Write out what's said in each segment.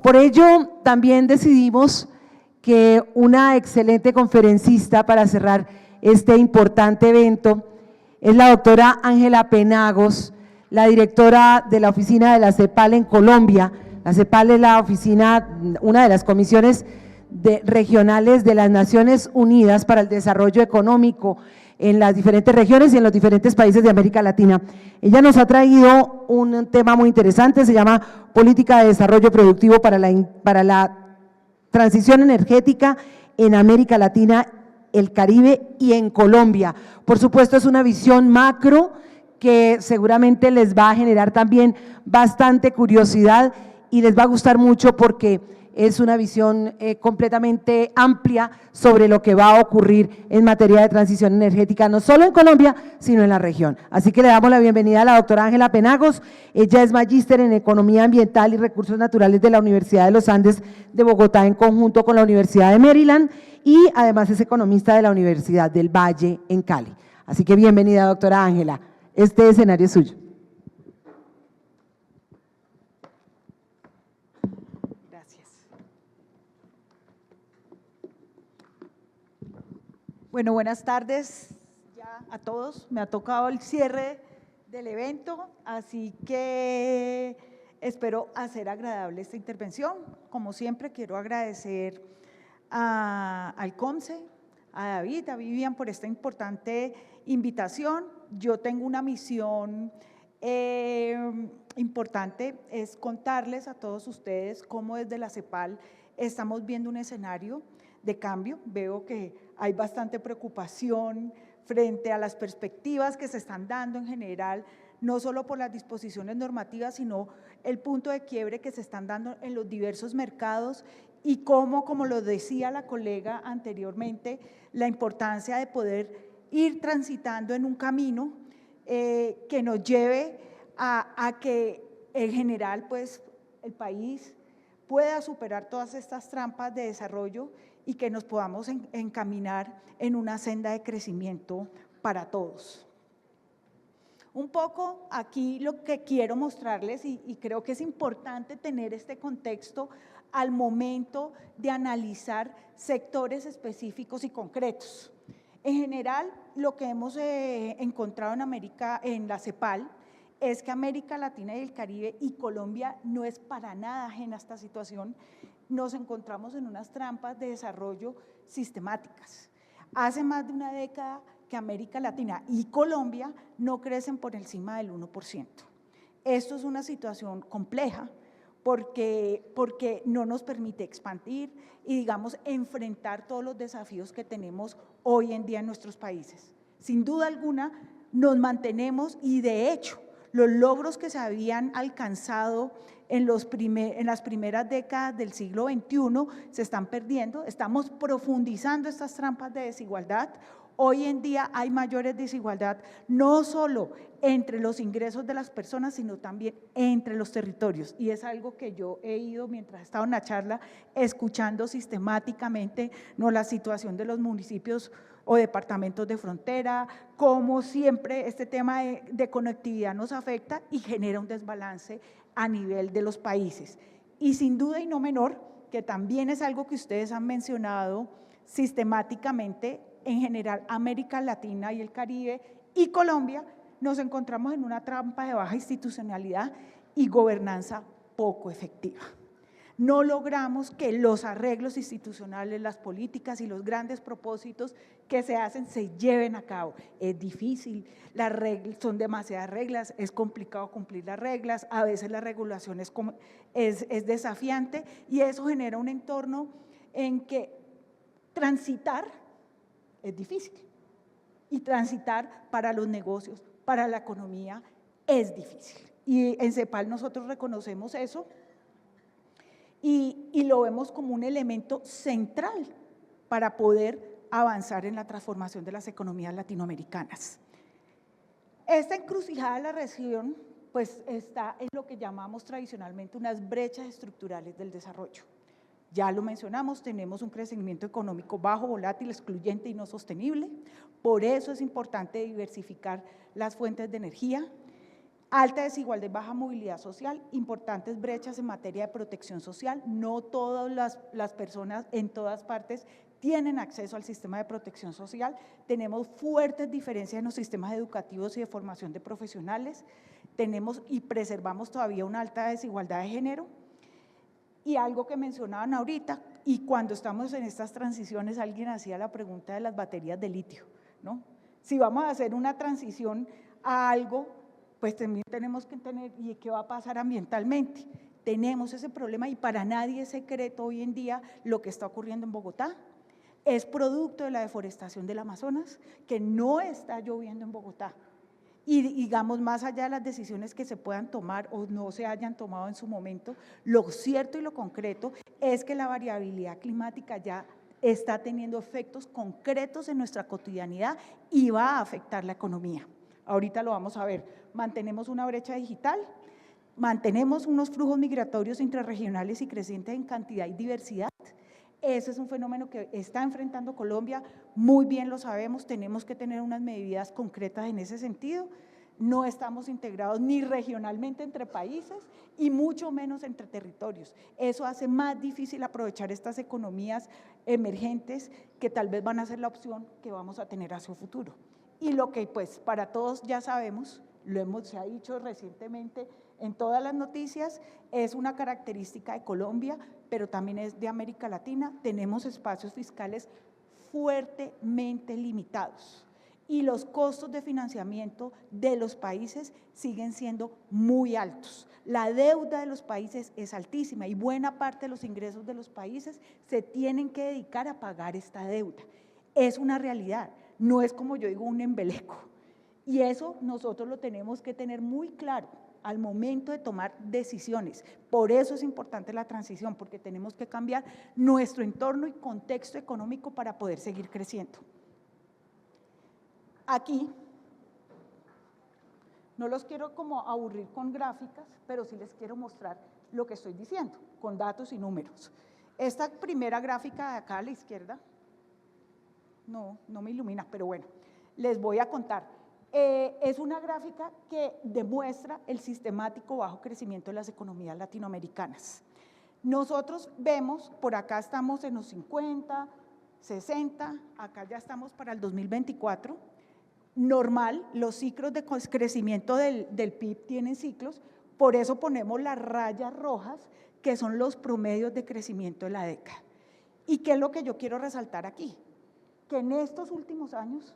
Por ello, también decidimos que una excelente conferencista para cerrar este importante evento es la doctora Ángela Penagos, la directora de la oficina de la CEPAL en Colombia. La CEPAL es la oficina, una de las comisiones regionales de las Naciones Unidas para el Desarrollo Económico en las diferentes regiones y en los diferentes países de América Latina. Ella nos ha traído un tema muy interesante, se llama Política de Desarrollo Productivo para la transición energética en América Latina, el Caribe y en Colombia. Por supuesto, es una visión macro que seguramente les va a generar también bastante curiosidad y les va a gustar mucho porque es una visión completamente amplia sobre lo que va a ocurrir en materia de transición energética, no solo en Colombia, sino en la región. Así que le damos la bienvenida a la doctora Ángela Penagos. Ella es magíster en Economía Ambiental y Recursos Naturales de la Universidad de los Andes de Bogotá, en conjunto con la Universidad de Maryland, y además es economista de la Universidad del Valle en Cali. Así que bienvenida, doctora Ángela. Este escenario es suyo. Bueno, buenas tardes ya a todos. Me ha tocado el cierre del evento, así que espero hacer agradable esta intervención. Como siempre, quiero agradecer al COMCE, a David, a Vivian por esta importante invitación. Yo tengo una misión importante, es contarles a todos ustedes cómo desde la CEPAL estamos viendo un escenario de cambio. Veo que hay bastante preocupación frente a las perspectivas que se están dando en general, no solo por las disposiciones normativas, sino el punto de quiebre que se están dando en los diversos mercados y cómo, como lo decía la colega anteriormente, la importancia de poder ir transitando en un camino que nos lleve a que en general pues, el país pueda superar todas estas trampas de desarrollo y que nos podamos encaminar en una senda de crecimiento para todos. Un poco aquí lo que quiero mostrarles, y creo que es importante tener este contexto al momento de analizar sectores específicos y concretos. En general, lo que hemos encontrado en la CEPAL es que América Latina y el Caribe y Colombia no es para nada ajena a esta situación. Nos encontramos en unas trampas de desarrollo sistemáticas. Hace más de una década que América Latina y Colombia no crecen por encima del 1%. Esto es una situación compleja porque no nos permite expandir y, digamos, enfrentar todos los desafíos que tenemos hoy en día en nuestros países. Sin duda alguna, nos mantenemos y, de hecho, los logros que se habían alcanzado en las primeras décadas del siglo XXI se están perdiendo, estamos profundizando estas trampas de desigualdad. Hoy en día hay mayores desigualdad, no solo entre los ingresos de las personas, sino también entre los territorios. Y es algo que yo he ido, mientras he estado en la charla, escuchando sistemáticamente, ¿no?, la situación de los municipios o departamentos de frontera, cómo siempre este tema de conectividad nos afecta y genera un desbalance a nivel de los países. Y sin duda y no menor, que también es algo que ustedes han mencionado sistemáticamente, en general América Latina y el Caribe y Colombia, nos encontramos en una trampa de baja institucionalidad y gobernanza poco efectiva. No logramos que los arreglos institucionales, las políticas y los grandes propósitos que se hacen se lleven a cabo. Es difícil, son demasiadas reglas, es complicado cumplir las reglas, a veces la regulación es desafiante y eso genera un entorno en que transitar es difícil y transitar para los negocios, para la economía es difícil. Y en CEPAL nosotros reconocemos eso y lo vemos como un elemento central para poder avanzar en la transformación de las economías latinoamericanas. Esta encrucijada de la región pues está en lo que llamamos tradicionalmente unas brechas estructurales del desarrollo. Ya lo mencionamos, tenemos un crecimiento económico bajo, volátil, excluyente y no sostenible. Por eso es importante diversificar las fuentes de energía. Alta desigualdad y baja movilidad social, importantes brechas en materia de protección social. No todas las personas en todas partes tienen acceso al sistema de protección social. Tenemos fuertes diferencias en los sistemas educativos y de formación de profesionales. Tenemos y preservamos todavía una alta desigualdad de género. Y algo que mencionaban ahorita, y cuando estamos en estas transiciones, alguien hacía la pregunta de las baterías de litio, ¿no? Si vamos a hacer una transición a algo, pues también tenemos que tener, ¿y qué va a pasar ambientalmente? Tenemos ese problema y para nadie es secreto hoy en día lo que está ocurriendo en Bogotá. Es producto de la deforestación del Amazonas, que no está lloviendo en Bogotá. Y digamos, más allá de las decisiones que se puedan tomar o no se hayan tomado en su momento, lo cierto y lo concreto es que la variabilidad climática ya está teniendo efectos concretos en nuestra cotidianidad y va a afectar la economía. Ahorita lo vamos a ver. Mantenemos una brecha digital, mantenemos unos flujos migratorios intrarregionales y crecientes en cantidad y diversidad. Ese es un fenómeno que está enfrentando Colombia, muy bien lo sabemos, tenemos que tener unas medidas concretas en ese sentido. No estamos integrados ni regionalmente entre países y mucho menos entre territorios. Eso hace más difícil aprovechar estas economías emergentes que tal vez van a ser la opción que vamos a tener hacia el futuro. Y lo que pues para todos ya sabemos, se ha dicho recientemente en todas las noticias, es una característica de Colombia, pero también es de América Latina. Tenemos espacios fiscales fuertemente limitados y los costos de financiamiento de los países siguen siendo muy altos. La deuda de los países es altísima y buena parte de los ingresos de los países se tienen que dedicar a pagar esta deuda. Es una realidad, no es como yo digo un embeleco. Y eso nosotros lo tenemos que tener muy claro al momento de tomar decisiones. Por eso es importante la transición, porque tenemos que cambiar nuestro entorno y contexto económico para poder seguir creciendo. Aquí, no los quiero como aburrir con gráficas, pero sí les quiero mostrar lo que estoy diciendo, con datos y números. Esta primera gráfica de acá a la izquierda, no me ilumina, pero bueno, les voy a contar. Es una gráfica que demuestra el sistemático bajo crecimiento de las economías latinoamericanas. Nosotros vemos, por acá estamos en los 50, 60, acá ya estamos para el 2024. Normal, los ciclos de crecimiento del PIB tienen ciclos, por eso ponemos las rayas rojas, que son los promedios de crecimiento de la década. ¿Y qué es lo que yo quiero resaltar aquí? Que en estos últimos años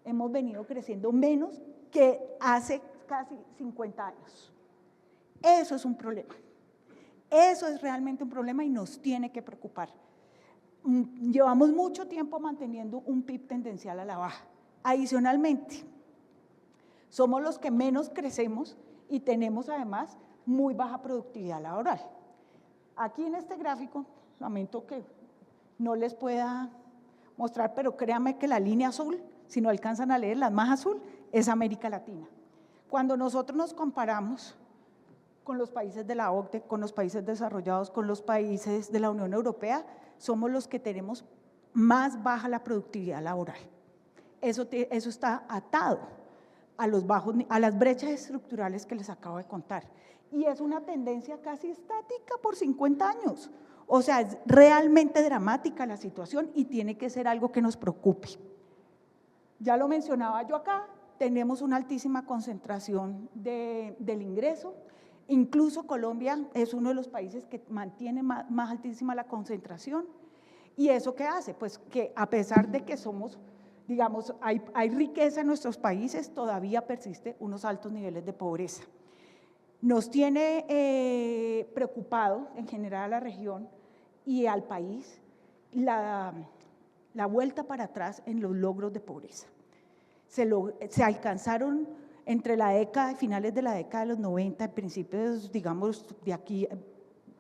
hemos venido creciendo menos que hace casi 50 años. Eso es un problema. Eso es realmente un problema y nos tiene que preocupar. Llevamos mucho tiempo manteniendo un PIB tendencial a la baja. Adicionalmente, somos los que menos crecemos y tenemos además muy baja productividad laboral. Aquí en este gráfico, lamento que no les pueda mostrar, pero créanme que la línea azul, si no alcanzan a leer, la más azul, es América Latina. Cuando nosotros nos comparamos con los países de la OCDE, con los países desarrollados, con los países de la Unión Europea, somos los que tenemos más baja la productividad laboral. Eso está atado a las brechas estructurales que les acabo de contar. Y es una tendencia casi estática por 50 años. O sea, es realmente dramática la situación y tiene que ser algo que nos preocupe. Ya lo mencionaba yo acá, tenemos una altísima concentración del ingreso. Incluso Colombia es uno de los países que mantiene más altísima la concentración. ¿Y eso qué hace? Pues que a pesar de que somos, digamos, hay riqueza en nuestros países, todavía persiste unos altos niveles de pobreza. Nos tiene preocupado en general a la región y al país la vuelta para atrás en los logros de pobreza. Se alcanzaron entre finales de la década de los 90, principios, digamos, de aquí,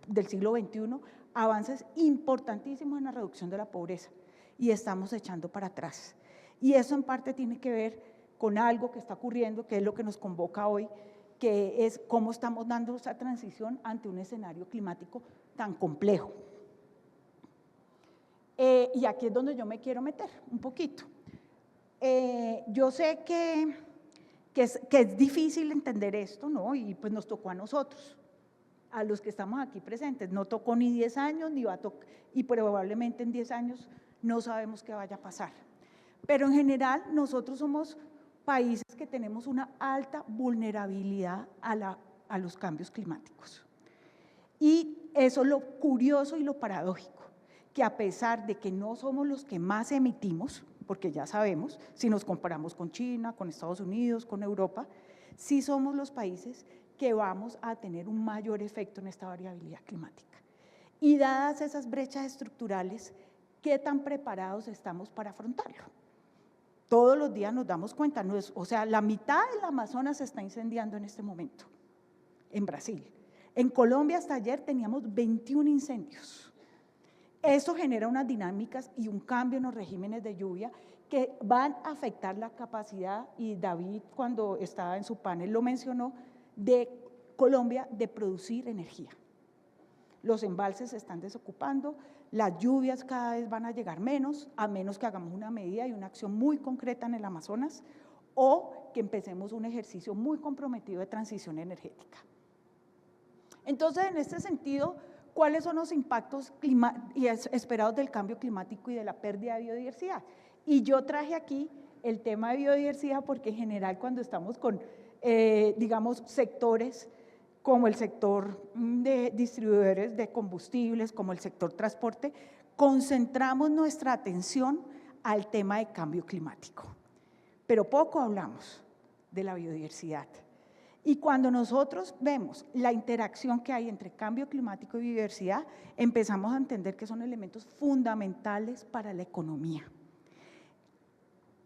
del siglo XXI, avances importantísimos en la reducción de la pobreza y estamos echando para atrás. Y eso en parte tiene que ver con algo que está ocurriendo, que es lo que nos convoca hoy, que es cómo estamos dando esa transición ante un escenario climático tan complejo. Y aquí es donde yo me quiero meter un poquito. Yo sé que que es difícil entender esto, ¿no? Y pues nos tocó a nosotros, a los que estamos aquí presentes. No tocó ni 10 años, ni va a tocar, y probablemente en 10 años no sabemos qué vaya a pasar. Pero en general nosotros somos países que tenemos una alta vulnerabilidad a los cambios climáticos. Y eso es lo curioso y lo paradójico, que a pesar de que no somos los que más emitimos, porque ya sabemos, si nos comparamos con China, con Estados Unidos, con Europa, sí somos los países que vamos a tener un mayor efecto en esta variabilidad climática. Y dadas esas brechas estructurales, ¿qué tan preparados estamos para afrontarlo? Todos los días nos damos cuenta, o sea, la mitad del Amazonas se está incendiando en este momento, en Brasil. En Colombia hasta ayer teníamos 21 incendios. Eso genera unas dinámicas y un cambio en los regímenes de lluvia que van a afectar la capacidad, y David cuando estaba en su panel lo mencionó, de Colombia de producir energía. Los embalses se están desocupando, las lluvias cada vez van a llegar menos, a menos que hagamos una medida y una acción muy concreta en el Amazonas, o que empecemos un ejercicio muy comprometido de transición energética. Entonces, en este sentido, ¿cuáles son los impactos esperados del cambio climático y de la pérdida de biodiversidad? Y yo traje aquí el tema de biodiversidad porque en general cuando estamos con, digamos, sectores como el sector de distribuidores de combustibles, como el sector transporte, concentramos nuestra atención al tema de cambio climático. Pero poco hablamos de la biodiversidad. Y cuando nosotros vemos la interacción que hay entre cambio climático y biodiversidad, empezamos a entender que son elementos fundamentales para la economía.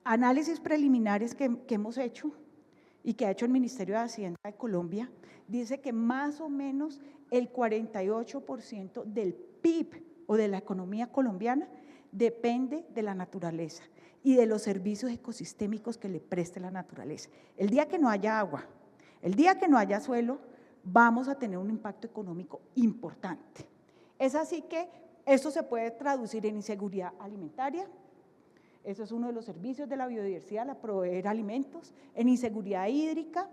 Análisis preliminares que hemos hecho y que ha hecho el Ministerio de Hacienda de Colombia, dice que más o menos el 48% del PIB o de la economía colombiana depende de la naturaleza y de los servicios ecosistémicos que le preste la naturaleza. El día que no haya agua, el día que no haya suelo, vamos a tener un impacto económico importante. Es así que esto se puede traducir en inseguridad alimentaria. Eso es uno de los servicios de la biodiversidad, la proveer alimentos, en inseguridad hídrica,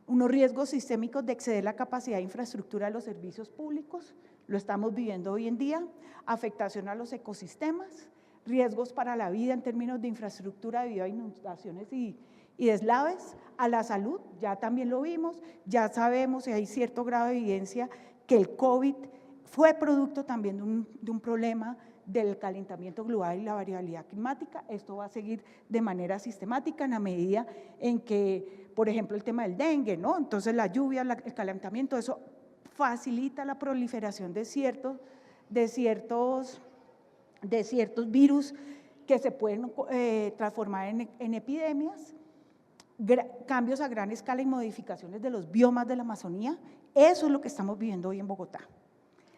unos riesgos sistémicos de exceder la capacidad de infraestructura de los servicios públicos, lo estamos viviendo hoy en día, afectación a los ecosistemas, riesgos para la vida en términos de infraestructura debido a inundaciones y deslaves, a la salud, ya también lo vimos, ya sabemos y hay cierto grado de evidencia que el COVID fue producto también de un problema del calentamiento global y la variabilidad climática. Esto va a seguir de manera sistemática en la medida en que, por ejemplo, el tema del dengue, ¿no? Entonces la lluvia, el calentamiento, eso facilita la proliferación de ciertos virus que se pueden transformar en epidemias, cambios a gran escala y modificaciones de los biomas de la Amazonía. Eso es lo que estamos viviendo hoy en Bogotá.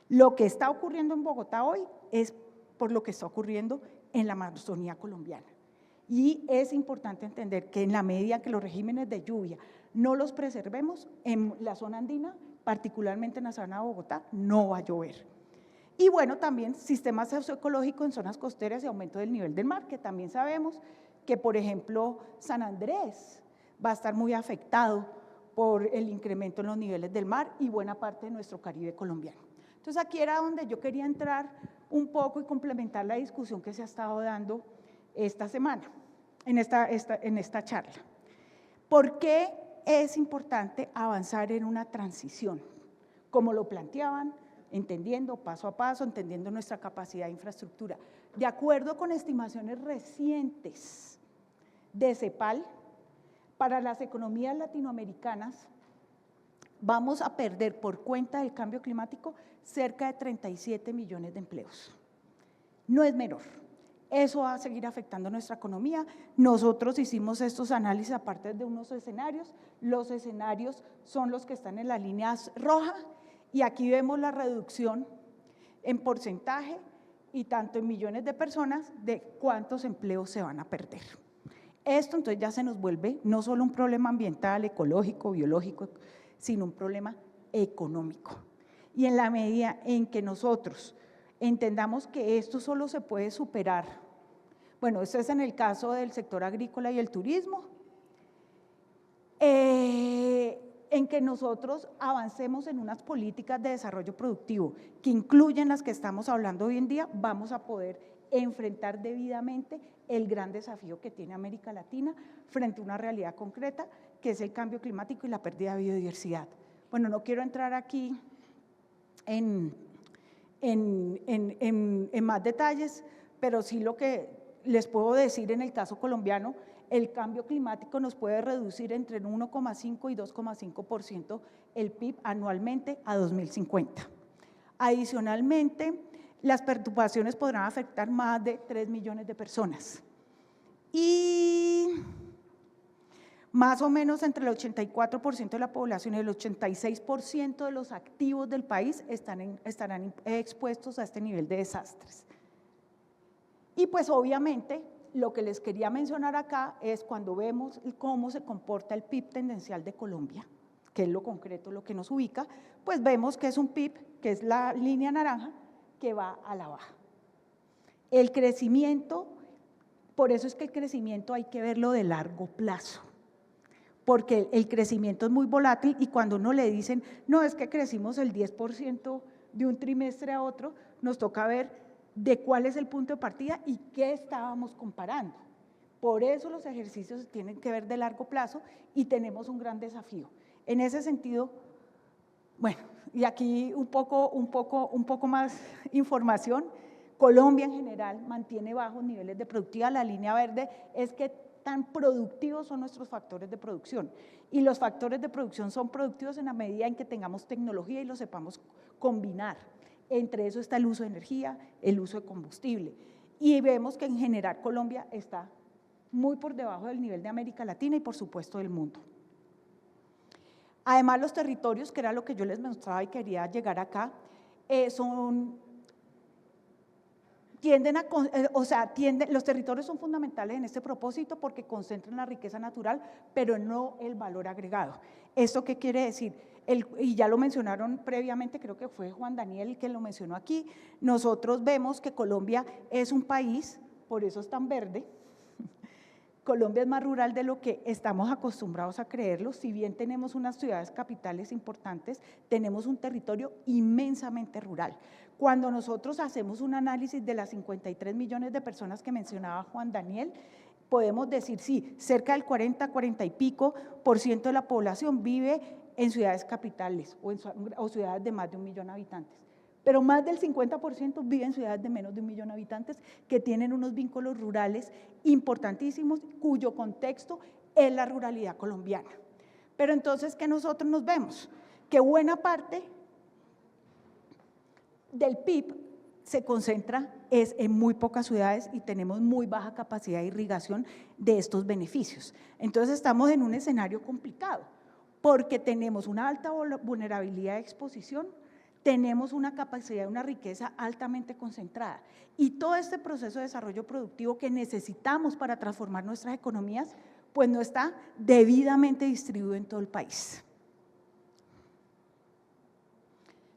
Lo que está ocurriendo en Bogotá hoy es por lo que está ocurriendo en la Amazonía colombiana. Y es importante entender que en la medida que los regímenes de lluvia no los preservemos, en la zona andina, particularmente en la zona de Bogotá, no va a llover. Y bueno, también sistemas socioecológicos en zonas costeras y aumento del nivel del mar, que también sabemos que, por ejemplo, San Andrés va a estar muy afectado por el incremento en los niveles del mar y buena parte de nuestro Caribe colombiano. Entonces, aquí era donde yo quería entrar un poco y complementar la discusión que se ha estado dando esta semana, en esta charla. ¿Por qué es importante avanzar en una transición? Como lo planteaban, entendiendo paso a paso, entendiendo nuestra capacidad de infraestructura. De acuerdo con estimaciones recientes de CEPAL, para las economías latinoamericanas vamos a perder por cuenta del cambio climático cerca de 37 millones de empleos. No es menor. Eso va a seguir afectando nuestra economía. Nosotros hicimos estos análisis aparte de unos escenarios. Los escenarios son los que están en las líneas rojas y aquí vemos la reducción en porcentaje y tanto en millones de personas de cuántos empleos se van a perder. Esto entonces ya se nos vuelve no solo un problema ambiental, ecológico, biológico, sino un problema económico. Y en la medida en que nosotros entendamos que esto solo se puede superar, bueno, esto es en el caso del sector agrícola y el turismo, en que nosotros avancemos en unas políticas de desarrollo productivo que incluyen las que estamos hablando hoy en día, vamos a poder enfrentar debidamente el gran desafío que tiene América Latina frente a una realidad concreta, que es el cambio climático y la pérdida de biodiversidad. Bueno, no quiero entrar aquí en más detalles, pero sí lo que les puedo decir en el caso colombiano, el cambio climático nos puede reducir entre el 1,5 y 2,5% el PIB anualmente a 2050. Adicionalmente, las perturbaciones podrán afectar más de 3 millones de personas. Y más o menos entre el 84% de la población y el 86% de los activos del país estarán expuestos a este nivel de desastres. Y pues obviamente lo que les quería mencionar acá es cuando vemos cómo se comporta el PIB tendencial de Colombia, que es lo concreto, lo que nos ubica, pues vemos que es un PIB, que es la línea naranja, que va a la baja. El crecimiento, por eso es que el crecimiento hay que verlo de largo plazo, porque el crecimiento es muy volátil y cuando uno le dicen, no, es que crecimos el 10% de un trimestre a otro, nos toca ver de cuál es el punto de partida y qué estábamos comparando. Por eso los ejercicios tienen que ver de largo plazo y tenemos un gran desafío. En ese sentido, bueno, y aquí un poco más información, Colombia en general mantiene bajos niveles de productividad. La línea verde es que tan productivos son nuestros factores de producción. Y los factores de producción son productivos en la medida en que tengamos tecnología y lo sepamos combinar. Entre eso está el uso de energía, el uso de combustible. Y vemos que en general Colombia está muy por debajo del nivel de América Latina y por supuesto del mundo. Además, los territorios, que era lo que yo les mostraba y quería llegar acá, los territorios son fundamentales en este propósito porque concentran la riqueza natural, pero no el valor agregado. ¿Esto qué quiere decir? Y ya lo mencionaron previamente, creo que fue Juan Daniel el que lo mencionó aquí, nosotros vemos que Colombia es un país, por eso es tan verde. Colombia es más rural de lo que estamos acostumbrados a creerlo, si bien tenemos unas ciudades capitales importantes, tenemos un territorio inmensamente rural. Cuando nosotros hacemos un análisis de las 53 millones de personas que mencionaba Juan Daniel, podemos decir, sí, cerca del 40 y pico % de la población vive en ciudades capitales o ciudades de más de 1 millón de habitantes. Pero más del 50% vive en ciudades de menos de 1 millón de habitantes que tienen unos vínculos rurales importantísimos cuyo contexto es la ruralidad colombiana. Pero entonces, ¿qué nosotros nos vemos? Que buena parte del PIB se concentra en muy pocas ciudades y tenemos muy baja capacidad de irrigación de estos beneficios. Entonces estamos en un escenario complicado porque tenemos una alta vulnerabilidad de exposición, tenemos una capacidad, una riqueza altamente concentrada y todo este proceso de desarrollo productivo que necesitamos para transformar nuestras economías, pues no está debidamente distribuido en todo el país.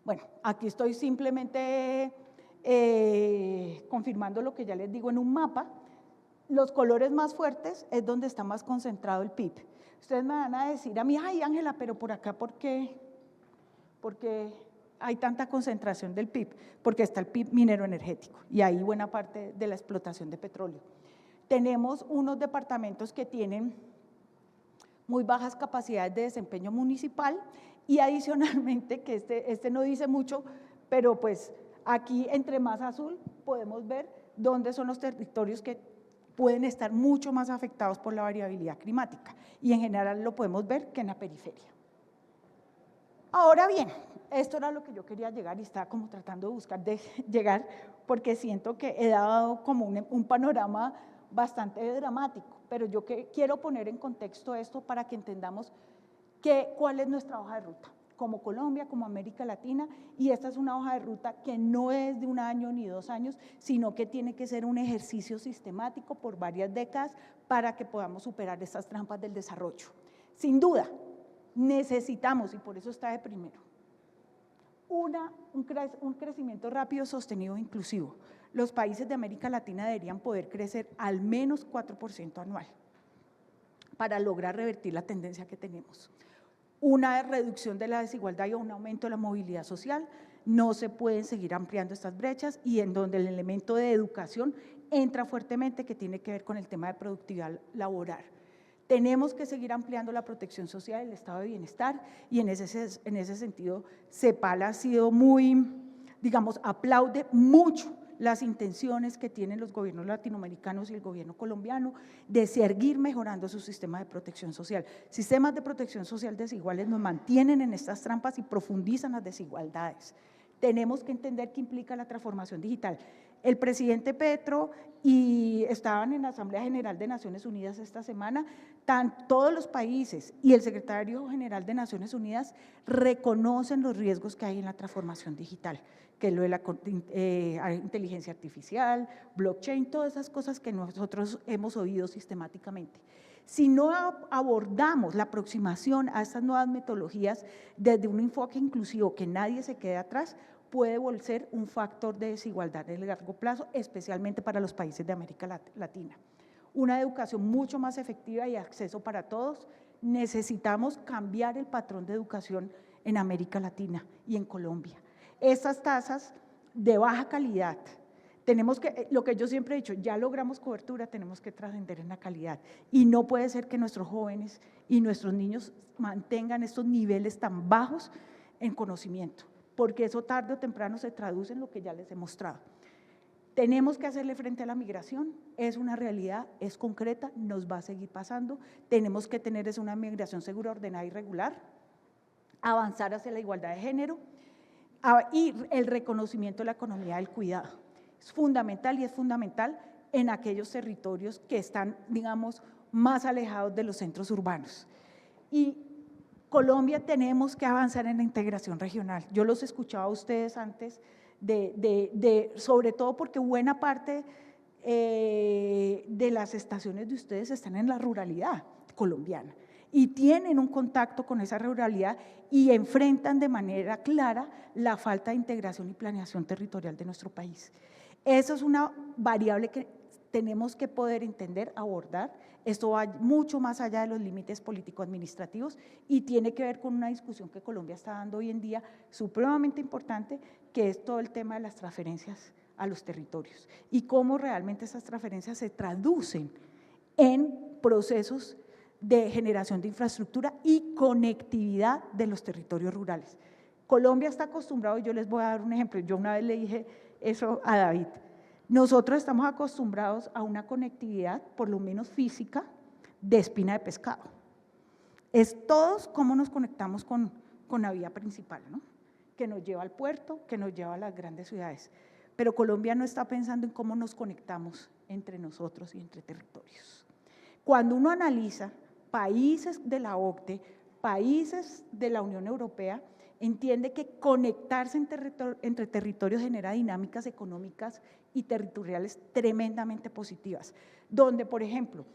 Bueno, aquí estoy simplemente confirmando lo que ya les digo en un mapa. Los colores más fuertes es donde está más concentrado el PIB. Ustedes me van a decir a mí, ay Ángela, pero por acá, ¿por qué? Porque hay tanta concentración del PIB, porque está el PIB minero energético y ahí buena parte de la explotación de petróleo. Tenemos unos departamentos que tienen muy bajas capacidades de desempeño municipal y adicionalmente, que este no dice mucho, pero pues aquí entre más azul podemos ver dónde son los territorios que pueden estar mucho más afectados por la variabilidad climática y en general lo podemos ver que en la periferia. Ahora bien, esto era lo que yo quería llegar y estaba como tratando de buscar llegar porque siento que he dado como un panorama bastante dramático, pero yo quiero poner en contexto esto para que entendamos cuál es nuestra hoja de ruta, como Colombia, como América Latina, y esta es una hoja de ruta que no es de 1 año ni 2 años, sino que tiene que ser un ejercicio sistemático por varias décadas para que podamos superar estas trampas del desarrollo. Sin duda, necesitamos, y por eso está de primero, un crecimiento rápido, sostenido e inclusivo. Los países de América Latina deberían poder crecer al menos 4% anual para lograr revertir la tendencia que tenemos. una reducción de la desigualdad y un aumento de la movilidad social. No se pueden seguir ampliando estas brechas y en donde el elemento de educación entra fuertemente, que tiene que ver con el tema de productividad laboral. Tenemos que seguir ampliando la protección social, el estado de bienestar, y en ese sentido CEPAL ha sido muy, digamos, aplaude mucho las intenciones que tienen los gobiernos latinoamericanos y el gobierno colombiano de seguir mejorando su sistema de protección social. Sistemas de protección social desiguales nos mantienen en estas trampas y profundizan las desigualdades. Tenemos que entender qué implica la transformación digital. El presidente Petro y estaban en la Asamblea General de Naciones Unidas esta semana, todos los países y el secretario general de Naciones Unidas reconocen los riesgos que hay en la transformación digital, que es lo de la inteligencia artificial, blockchain, todas esas cosas que nosotros hemos oído sistemáticamente. Si no abordamos la aproximación a estas nuevas metodologías desde un enfoque inclusivo, que nadie se quede atrás, puede volver un factor de desigualdad en el largo plazo, especialmente para los países de América Latina. Una educación mucho más efectiva y acceso para todos. Necesitamos cambiar el patrón de educación en América Latina y en Colombia. Estas tasas de baja calidad, tenemos que, lo que yo siempre he dicho, ya logramos cobertura, tenemos que trascender en la calidad. Y no puede ser que nuestros jóvenes y nuestros niños mantengan estos niveles tan bajos en conocimiento, porque eso tarde o temprano se traduce en lo que ya les he mostrado. Tenemos que hacerle frente a la migración, es una realidad, es concreta, nos va a seguir pasando. Tenemos que tener una migración segura, ordenada y regular, avanzar hacia la igualdad de género y el reconocimiento de la economía del cuidado. Es fundamental y es fundamental en aquellos territorios que están, digamos, más alejados de los centros urbanos. Y Colombia tenemos que avanzar en la integración regional. Yo los escuchaba a ustedes antes, sobre todo porque buena parte de las estaciones de ustedes están en la ruralidad colombiana y tienen un contacto con esa ruralidad y enfrentan de manera clara la falta de integración y planeación territorial de nuestro país. Eso es una variable que tenemos que poder entender, abordar. Esto va mucho más allá de los límites político-administrativos y tiene que ver con una discusión que Colombia está dando hoy en día supremamente importante, que es todo el tema de las transferencias a los territorios y cómo realmente esas transferencias se traducen en procesos de generación de infraestructura y conectividad de los territorios rurales. Colombia está acostumbrado, y yo les voy a dar un ejemplo, yo una vez le dije eso a David, nosotros estamos acostumbrados a una conectividad, por lo menos física, de espina de pescado. Es todos cómo nos conectamos con la vía principal, ¿no? Que nos lleva al puerto, que nos lleva a las grandes ciudades. Pero Colombia no está pensando en cómo nos conectamos entre nosotros y entre territorios. Cuando uno analiza países de la OCDE, países de la Unión Europea, entiende que conectarse entre territorios genera dinámicas económicas y territoriales tremendamente positivas, donde, por ejemplo,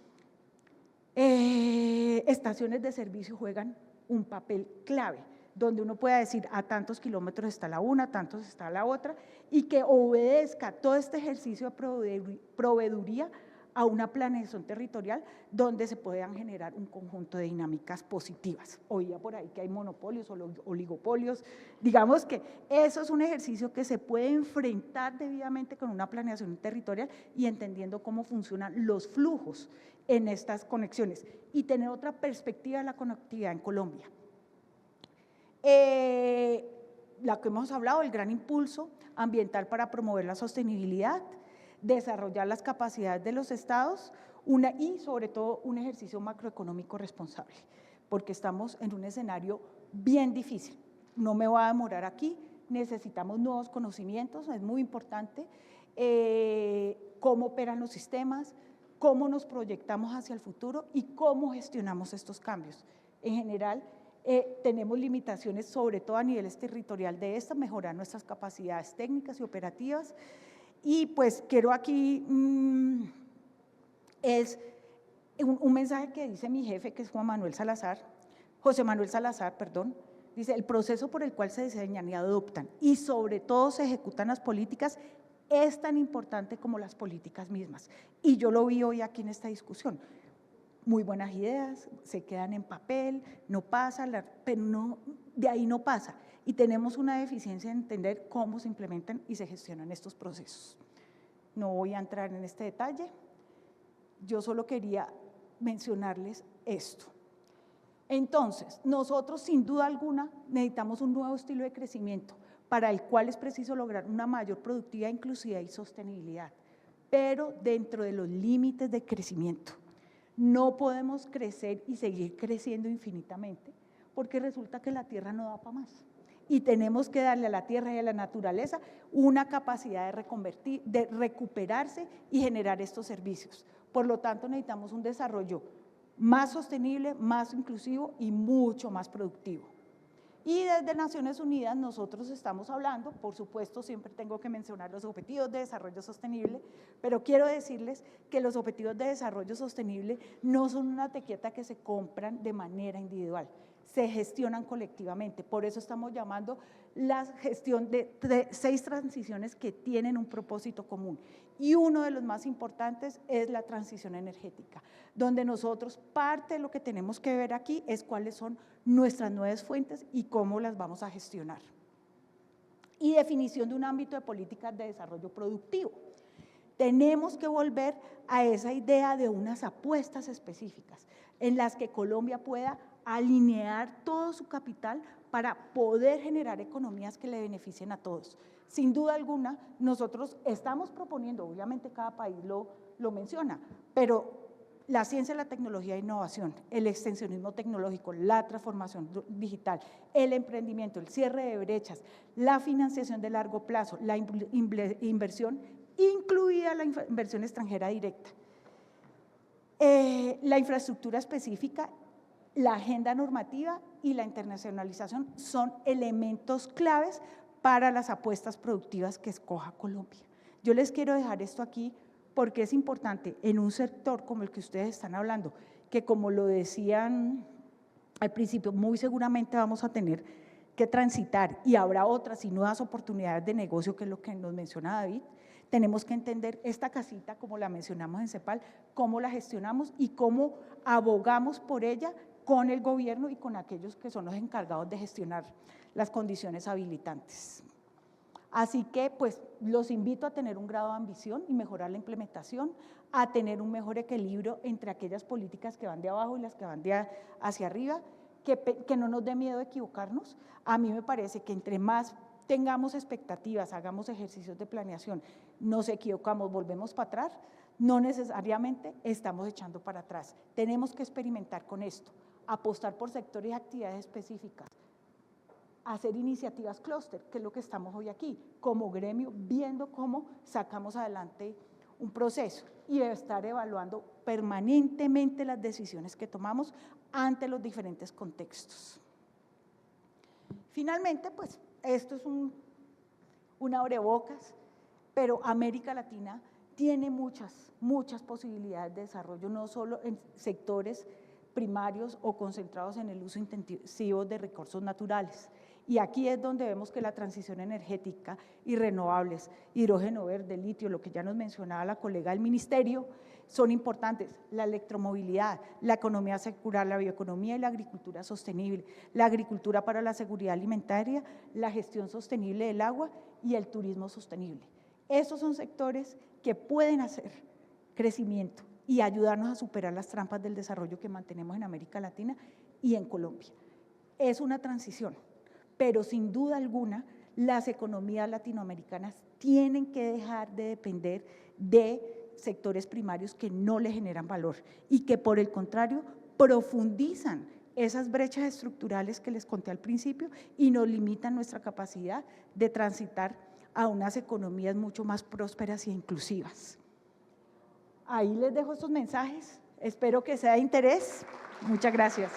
estaciones de servicio juegan un papel clave, donde uno pueda decir a tantos kilómetros está la una, a tantos está la otra, y que obedezca todo este ejercicio de proveeduría a una planeación territorial donde se puedan generar un conjunto de dinámicas positivas. Oía por ahí que hay monopolios o oligopolios, digamos que eso es un ejercicio que se puede enfrentar debidamente con una planeación territorial y entendiendo cómo funcionan los flujos en estas conexiones y tener otra perspectiva de la conectividad en Colombia. La que hemos hablado, el gran impulso ambiental para promover la sostenibilidad, desarrollar las capacidades de los estados y sobre todo un ejercicio macroeconómico responsable, porque estamos en un escenario bien difícil. No me voy a demorar aquí, necesitamos nuevos conocimientos, es muy importante cómo operan los sistemas, cómo nos proyectamos hacia el futuro y cómo gestionamos estos cambios. En general, tenemos limitaciones, sobre todo a niveles territorial de mejorar nuestras capacidades técnicas y operativas. Y pues quiero aquí, es un mensaje que dice mi jefe, que es José Manuel Salazar, dice, el proceso por el cual se diseñan y adoptan y sobre todo se ejecutan las políticas es tan importante como las políticas mismas. Y yo lo vi hoy aquí en esta discusión. muy buenas ideas, se quedan en papel, no pasa, pero no, de ahí no pasa. Y tenemos una deficiencia en entender cómo se implementan y se gestionan estos procesos. No voy a entrar en este detalle, yo solo quería mencionarles esto. Entonces, nosotros sin duda alguna necesitamos un nuevo estilo de crecimiento para el cual es preciso lograr una mayor productividad, inclusividad y sostenibilidad, pero dentro de los límites de crecimiento. No podemos crecer y seguir creciendo infinitamente porque resulta que la tierra no da para más. Y tenemos que darle a la tierra y a la naturaleza una capacidad de reconvertir, de recuperarse y generar estos servicios. Por lo tanto, necesitamos un desarrollo más sostenible, más inclusivo y mucho más productivo. Y desde Naciones Unidas nosotros estamos hablando, por supuesto siempre tengo que mencionar los Objetivos de Desarrollo Sostenible, pero quiero decirles que los Objetivos de Desarrollo Sostenible no son una etiqueta que se compran de manera individual, se gestionan colectivamente, por eso estamos llamando la gestión de 6 transiciones que tienen un propósito común. Y uno de los más importantes es la transición energética, donde nosotros parte de lo que tenemos que ver aquí es cuáles son nuestras nuevas fuentes y cómo las vamos a gestionar. Y definición de un ámbito de políticas de desarrollo productivo. Tenemos que volver a esa idea de unas apuestas específicas en las que Colombia pueda alinear todo su capital para poder generar economías que le beneficien a todos. Sin duda alguna, nosotros estamos proponiendo, obviamente cada país lo menciona, pero la ciencia, la tecnología e innovación, el extensionismo tecnológico, la transformación digital, el emprendimiento, el cierre de brechas, la financiación de largo plazo, la inversión, incluida la inversión extranjera directa, la infraestructura específica, la agenda normativa y la internacionalización son elementos claves para las apuestas productivas que escoja Colombia. Yo les quiero dejar esto aquí porque es importante en un sector como el que ustedes están hablando, que como lo decían al principio, muy seguramente vamos a tener que transitar y habrá otras y nuevas oportunidades de negocio, que es lo que nos menciona David. Tenemos que entender esta casita, como la mencionamos en CEPAL, cómo la gestionamos y cómo abogamos por ella con el gobierno y con aquellos que son los encargados de gestionar las condiciones habilitantes. Así que, pues, los invito a tener un grado de ambición y mejorar la implementación, a tener un mejor equilibrio entre aquellas políticas que van de abajo y las que van de hacia arriba, que no nos dé miedo equivocarnos. A mí me parece que entre más tengamos expectativas, hagamos ejercicios de planeación, nos equivocamos, volvemos para atrás, no necesariamente estamos echando para atrás. Tenemos que experimentar con esto, apostar por sectores y actividades específicas, hacer iniciativas clúster, que es lo que estamos hoy aquí, como gremio, viendo cómo sacamos adelante un proceso y estar evaluando permanentemente las decisiones que tomamos ante los diferentes contextos. Finalmente, pues, esto es un abrebocas, pero América Latina tiene muchas posibilidades de desarrollo, no solo en sectores primarios o concentrados en el uso intensivo de recursos naturales. Y aquí es donde vemos que la transición energética y renovables, hidrógeno verde, litio, lo que ya nos mencionaba la colega del ministerio, son importantes. La electromovilidad, la economía circular, la bioeconomía y la agricultura sostenible, la agricultura para la seguridad alimentaria, la gestión sostenible del agua y el turismo sostenible. Esos son sectores que pueden hacer crecimiento y ayudarnos a superar las trampas del desarrollo que mantenemos en América Latina y en Colombia. Es una transición, pero sin duda alguna las economías latinoamericanas tienen que dejar de depender de sectores primarios que no le generan valor y que por el contrario profundizan esas brechas estructurales que les conté al principio y nos limitan nuestra capacidad de transitar a unas economías mucho más prósperas e inclusivas. Ahí les dejo estos mensajes, espero que sea de interés. Muchas gracias.